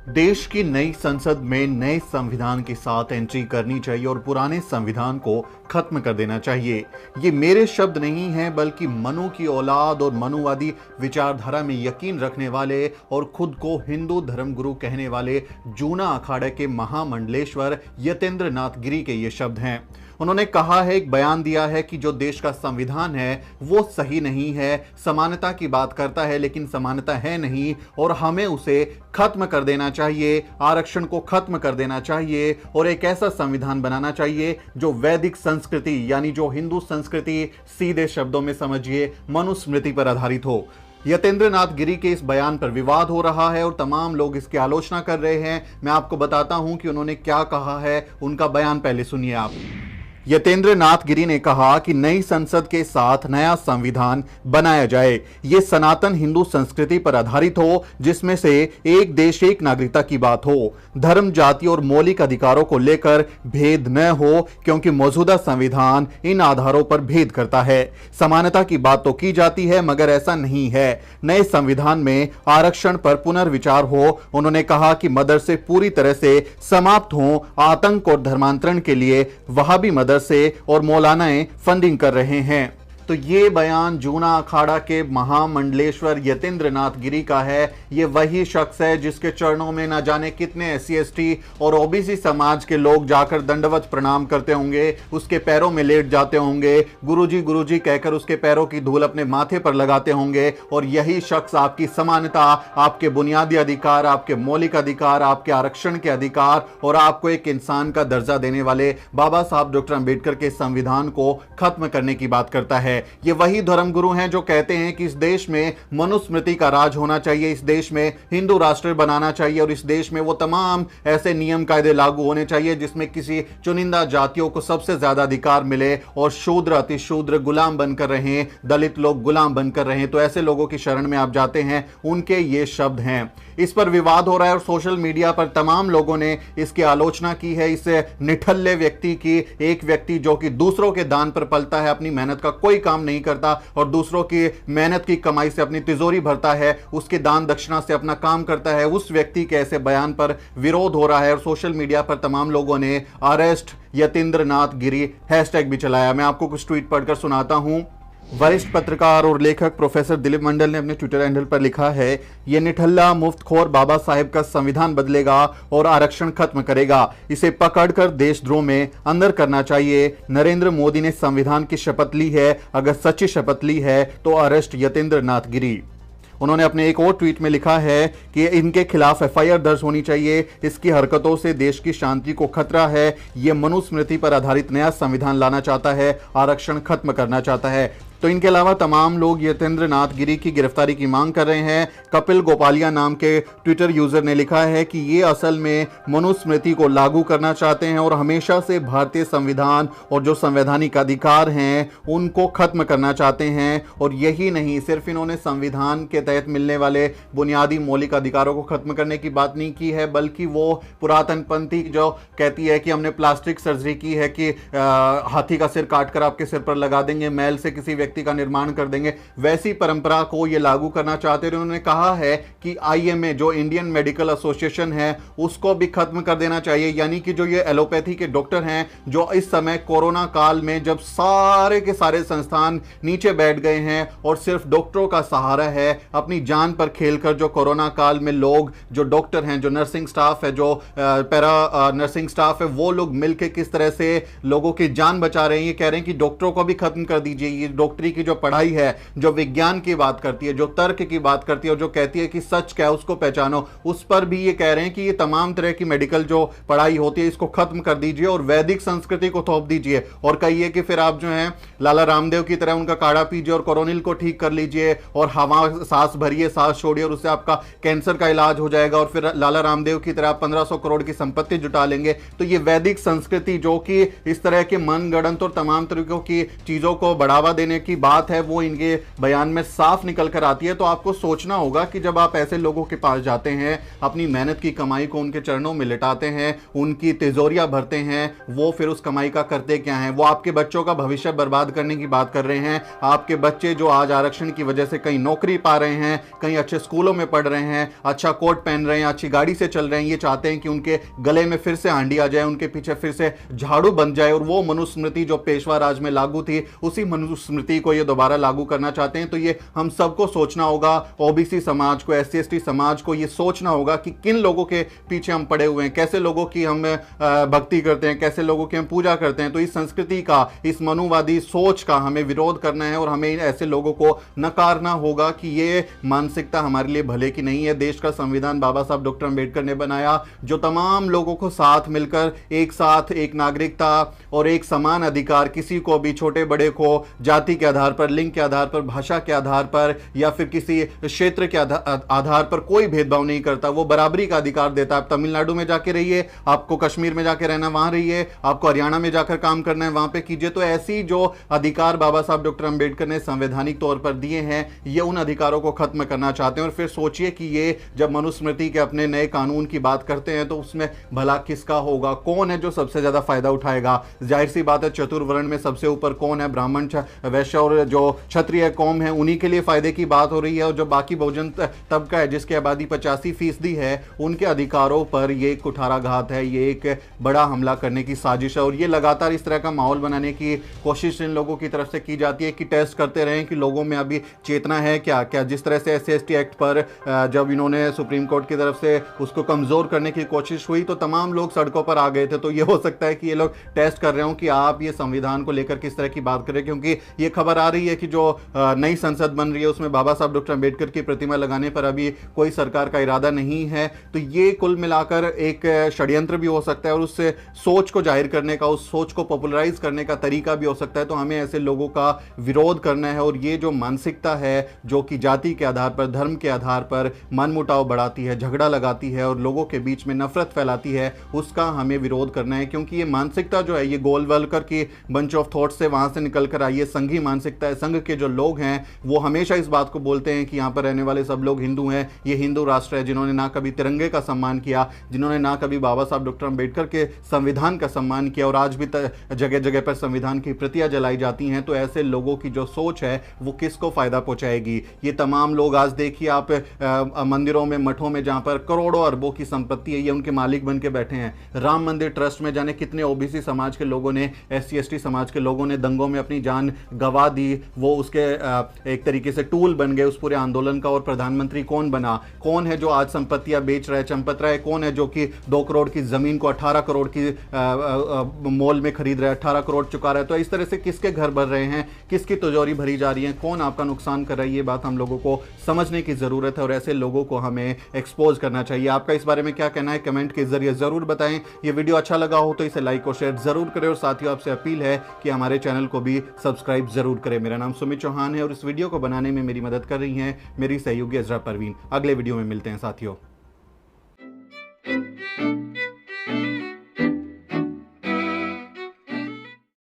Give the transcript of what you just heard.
देश की नई संसद में नए संविधान के साथ एंट्री करनी चाहिए और पुराने संविधान को खत्म कर देना चाहिए। ये मेरे शब्द नहीं हैं, बल्कि मनु की औलाद और मनुवादी विचारधारा में यकीन रखने वाले और खुद को हिंदू धर्मगुरु कहने वाले जूना अखाड़े के महामंडलेश्वर यतेंद्र नाथ गिरी के ये शब्द हैं। उन्होंने कहा है, एक बयान दिया है कि जो देश का संविधान है वो सही नहीं है, समानता की बात करता है लेकिन समानता है नहीं और हमें उसे खत्म कर देना चाहिए, आरक्षण को खत्म कर देना चाहिए और एक ऐसा संविधान बनाना चाहिए जो वैदिक संस्कृति यानी जो हिंदू संस्कृति, सीधे शब्दों में समझिए, मनुस्मृति पर आधारित हो। यतेंद्र नाथ गिरी के इस बयान पर विवाद हो रहा है और तमाम लोग इसकी आलोचना कर रहे हैं। मैं आपको बताता हूं कि उन्होंने क्या कहा है, उनका बयान पहले सुनिए आप। यतेंद्र नाथ गिरी ने कहा कि नई संसद के साथ नया संविधान बनाया जाए, ये सनातन हिंदू संस्कृति पर आधारित हो, जिसमें से एक देश एक नागरिकता की बात हो, धर्म, जाति और मौलिक अधिकारों को लेकर भेद न हो, क्योंकि मौजूदा संविधान इन आधारों पर भेद करता है। समानता की बात तो की जाती है मगर ऐसा नहीं है। नए संविधान में आरक्षण पर पुनर्विचार हो। उन्होंने कहा कि मदरसे पूरी तरह से समाप्त हों, आतंक और धर्मांतरण के लिए वहाबी मदरसे और मौलानाएं फंडिंग कर रहे हैं। तो ये बयान जूना अखाड़ा के महामंडलेश्वर यतेंद्र नाथ गिरी का है। ये वही शख्स है जिसके चरणों में ना जाने कितने SC ST और OBC समाज के लोग जाकर दंडवत प्रणाम करते होंगे, उसके पैरों में लेट जाते होंगे, गुरुजी कहकर उसके पैरों की धूल अपने माथे पर लगाते होंगे। और यही शख्स आपकी समानता, आपके बुनियादी अधिकार, आपके मौलिक अधिकार, आपके आरक्षण के अधिकार और आपको एक इंसान का दर्जा देने वाले बाबा साहब डॉक्टर अंबेडकर के संविधान को खत्म करने की बात करता है। ये वही धर्मगुरु हैं जो कहते हैं कि इस देश में मनुस्मृति का राज होना चाहिए, इस देश में हिंदू राष्ट्र बनाना चाहिए और इस देश में वो तमाम ऐसे नियम कायदे लागू होने चाहिए जिसमें किसी चुनिंदा जातियों को सबसे ज्यादा अधिकार मिले और शूद्र अतिशूद्र गुलाम बनकर रहें, दलित लोग गुलाम बनकर रहें। तो ऐसे लोगों की शरण में आप जाते हैं, उनके ये शब्द हैं। इस पर विवाद हो रहा है और सोशल मीडिया पर तमाम लोगों ने इसकी आलोचना की है। इस निठल्ले व्यक्ति की, एक व्यक्ति जो कि दूसरों के दान पर पलता है, अपनी मेहनत का कोई काम नहीं करता और दूसरों की मेहनत की कमाई से अपनी तिजोरी भरता है, उसके दान दक्षिणा से अपना काम करता है, उस व्यक्ति के ऐसे बयान पर विरोध हो रहा है और सोशल मीडिया पर तमाम लोगों ने अरेस्ट यतेंद्र नाथ गिरी हैशटैग भी चलाया। मैं आपको कुछ ट्वीट पढ़कर सुनाता हूं। वरिष्ठ पत्रकार और लेखक प्रोफेसर दिलीप मंडल ने अपने ट्विटर हैंडल पर लिखा है, ये निठल्ला मुफ्तखोर बाबा साहेब का संविधान बदलेगा और आरक्षण खत्म करेगा। इसे पकड़कर देशद्रोह में अंदर करना चाहिए। नरेंद्र मोदी ने संविधान की शपथ ली है, अगर सच्ची शपथ ली है तो अरेस्ट यतेंद्र नाथ गिरी। उन्होंने अपने एक और ट्वीट में लिखा है कि इनके खिलाफ FIR दर्ज होनी चाहिए, इसकी हरकतों से देश की शांति को खतरा है। ये मनुस्मृति पर आधारित नया संविधान लाना चाहता है, आरक्षण खत्म करना चाहता है। तो इनके अलावा तमाम लोग यतेंद्र नाथ गिरी की गिरफ्तारी की मांग कर रहे हैं। कपिल गोपालिया नाम के ट्विटर यूजर ने लिखा है कि ये असल में मनुस्मृति को लागू करना चाहते हैं और हमेशा से भारतीय संविधान और जो संवैधानिक अधिकार हैं उनको खत्म करना चाहते हैं। और यही नहीं, सिर्फ इन्होंने संविधान के तहत मिलने वाले बुनियादी मौलिक अधिकारों को खत्म करने की बात नहीं की है, बल्कि वो पुरातन पंथी जो कहती है कि हमने प्लास्टिक सर्जरी की है कि हाथी का सिर काटकर आपके सिर पर लगा देंगे, मैल से किसी व्यक्ति का निर्माण कर देंगे, वैसी परंपरा को ये लागू करना चाहते हैं। उन्होंने कहा है कि IMA जो इंडियन मेडिकल एसोसिएशन है उसको भी खत्म कर देना चाहिए, यानी कि जो ये एलोपैथी के डॉक्टर हैं जो इस समय कोरोना काल में जब सारे के सारे संस्थान नीचे बैठ गए हैं और सिर्फ डॉक्टरों का सहारा है, अपनी जान पर खेलकर जो कोरोना काल में लोग, जो डॉक्टर हैं, जो नर्सिंग स्टाफ है, जो पैरा नर्सिंग स्टाफ है, वो लोग मिलकर किस तरह से लोगों की जान बचा रहे हैं। ये कह रहे हैं कि डॉक्टरों को भी खत्म कर दीजिए। ये डॉक्टरी की जो पढ़ाई है, जो विज्ञान की बात करती है, जो तर्क की बात करती है और जो कहती है कि सच क्या है उसको पहचानो, उस पर भी ये कह रहे हैं कि ये तमाम तरह की मेडिकल जो पढ़ाई होती है इसको खत्म कर दीजिए और वैदिक संस्कृति को थोप दीजिए और कहिए कि फिर आप जो है लाला रामदेव की तरह उनका काढ़ा पीजिए और कोरोनिल को ठीक कर लीजिए और हवा सांस भरिए, सांस छोड़िए और उससे आपका कैंसर का इलाज हो जाएगा और फिर लाला रामदेव की तरह 1500 करोड़ की संपत्ति जुटा लेंगे। तो ये वैदिक संस्कृति जो कि इस तरह के मनगढ़ंत और तमाम तरीकों की चीजों को बढ़ावा देने की की बात है वो इनके बयान में साफ निकल कर आती है। तो आपको सोचना होगा कि जब आप ऐसे लोगों के पास जाते हैं, अपनी मेहनत की कमाई को उनके चरणों में लिटाते हैं, उनकी तिजोरियां भरते हैं, वो फिर उस कमाई का करते क्या हैं? वो आपके बच्चों का भविष्य बर्बाद करने की बात कर रहे हैं। आपके बच्चे जो आज आरक्षण की वजह से कहीं नौकरी पा रहे हैं, कहीं अच्छे स्कूलों में पढ़ रहे हैं, अच्छा कोट पहन रहे हैं, अच्छी गाड़ी से चल रहे हैं, ये चाहते हैं कि उनके गले में फिर से हांडी आ जाए, उनके पीछे फिर से झाड़ू बन जाए और वो मनुस्मृति जो पेशवा राज में लागू थी उसी मनुस्मृति को ये दोबारा लागू करना चाहते हैं। तो ये हम सबको सोचना होगा, ओबीसी समाज को, SC ST समाज को ये सोचना होगा कि किन लोगों के पीछे हम पड़े हुए हैं, कैसे लोगों की हम भक्ति करते हैं, कैसे लोगों की हम पूजा करते हैं। तो इस संस्कृति का, इस मनुवादी सोच का हमें विरोध करना है और हमें ऐसे लोगों को नकारना होगा कि ये मानसिकता हमारे लिए भले की नहीं है। देश का संविधान बाबा साहब डॉक्टर अंबेडकर ने बनाया, जो तमाम लोगों को साथ मिलकर एक साथ एक नागरिकता और एक समान अधिकार, किसी को भी, छोटे बड़े को जाति के आधार पर, लिंग के आधार पर, भाषा के आधार पर या फिर किसी क्षेत्र के आधार पर कोई भेदभाव नहीं करता। वो बराबरी का अधिकार देता है। आप तमिलनाडु में जाके रहिए, आपको कश्मीर में जाके रहना वहां रहिए, आपको हरियाणा में जाकर काम करना है वहां पे कीजिए। तो ऐसी जो अधिकार बाबा साहब डॉक्टर अंबेडकर ने संवैधानिक तौर पर दिए हैं, ये उन अधिकारों को खत्म करना चाहते हैं। और फिर सोचिए कि ये जब मनुस्मृति के अपने नए कानून की बात करते हैं तो उसमें भला किसका होगा? कौन है जो सबसे ज्यादा फायदा उठाएगा? जाहिर सी बात है, चतुर्वर्ण में सबसे ऊपर कौन है? ब्राह्मण, वैश्य और जो क्षत्रिय कौम है, उन्हीं के लिए फायदे की बात हो रही है। और जो बाकी बहुजन तबका है, जिसकी आबादी 85% है, उनके अधिकारों पर यह एक कुठाराघात है, ये एक बड़ा हमला करने की साजिश है। और ये लगातार इस तरह का माहौल बनाने की कोशिश इन लोगों की तरफ से की जाती है कि टेस्ट करते रहें कि लोगों में अभी चेतना है क्या। जिस तरह से SC ST एक्ट पर जब इन्होंने सुप्रीम कोर्ट की तरफ से उसको कमजोर करने की कोशिश हुई तो तमाम लोग सड़कों पर आ गए थे। तो ये हो सकता है कि ये लोग टेस्ट कर रहे हो कि आप ये संविधान को लेकर किस तरह की बात करें, क्योंकि ये खबर आ रही है कि जो नई संसद बन रही है उसमें बाबा साहब डॉक्टर अंबेडकर की प्रतिमा लगाने पर अभी कोई सरकार का इरादा नहीं है। तो ये कुल मिलाकर एक षड्यंत्र भी हो सकता है और उस सोच को जाहिर करने का, उस सोच को पॉपुलराइज करने का तरीका भी हो सकता है। तो हमें ऐसे लोगों का विरोध करना है और ये जो मानसिकता है जो कि जाति के आधार पर, धर्म के आधार पर मनमुटाव बढ़ाती है, झगड़ा लगाती है और लोगों के बीच में नफरत फैलाती है, उसका हमें विरोध करना है। क्योंकि ये मानसिकता जो है, ये गोलवलकर की बंच ऑफ थॉट्स से वहां से निकल कर आई है, संघी मानसिकता है। संघ के जो लोग हैं वो हमेशा इस बात को बोलते हैं कि यहाँ पर रहने वाले सब लोग हिंदू हैं, ये हिंदू राष्ट्र है, जिन्होंने ना कभी तिरंगे का सम्मान किया, जिन्होंने ना कभी बाबा साहब डॉक्टर अंबेडकर के संविधान का सम्मान किया और आज भी जगह जगह पर संविधान की प्रतियां जलाई जाती हैं। तो ऐसे लोगों की जो सोच है वो किसको फायदा पहुंचाएगी? ये तमाम लोग आज देखिए आप मंदिरों में, मठों में, जहां पर करोड़ों अरबों की संपत्ति है, ये उनके मालिक बन के बैठे हैं। राम मंदिर ट्रस्ट में जाने कितने ओबीसी समाज के लोगों ने, SC ST समाज के लोगों ने दंगों में अपनी जान गंवा दी, वो उसके एक तरीके से टूल बन गए उस पूरे आंदोलन का। और प्रधानमंत्री कौन बना? कौन है जो आज संपत्तियां बेच रहा है, चंपत रहा है? कौन है जो कि 2 करोड़ की जमीन को 18 करोड़ की मोल में खरीद रहा है, 18 करोड़ चुका रहा है? तो इस तरह से किसके घर भर रहे हैं, किसकी तिजोरी भरी जा रही है, कौन आपका नुकसान कर रहा है? ये बात हम लोगों को समझने की जरूरत है और ऐसे लोगों को हमें एक्सपोज करना चाहिए। आपका इस बारे में क्या कहना है कमेंट के जरिए जरूर बताएं। ये वीडियो अच्छा लगा हो तो इसे लाइक और शेयर जरूर करें और साथियों आपसे अपील है कि हमारे चैनल को भी सब्सक्राइब जरूर करें। मेरा नाम सुमित चौहान है और इस वीडियो को बनाने में मेरी मदद कर रही हैं मेरी सहयोगी अजरा परवीन। अगले वीडियो में मिलते हैं साथियों।